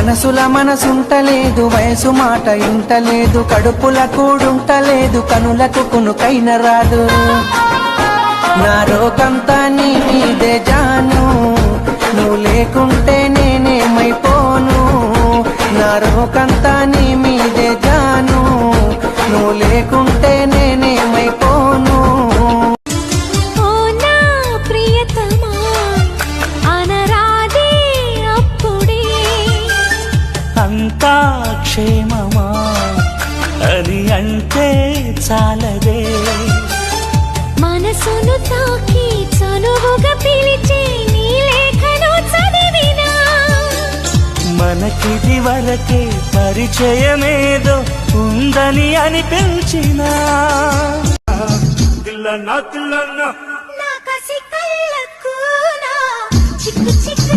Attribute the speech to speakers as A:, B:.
A: మనసుల మనసుంటలేదు, వయసు మాట ఇంటలేదు, కడుపుల కూడుంటలేదు, కనులకు కునుకైన రాదు. నా రోకంతా నీ మీదే జాను, నువ్వు లేకుంటే నేనేమైపోను. నా రోకంతా నీ మీదే జాను, నువ్వు లేకుంటే నేనేమైపోను.
B: అంతా క్షేమమా అని అంటే చాలదే,
C: మనసును తాకి చనువుగా పిలిచే నీ లేఖను చదివినా.
B: మనకిది వరకే పరిచయమేదో ఉందని అనిపించినా.
C: నా కసి కళ్ళకు నా చిక్కు చిక్కు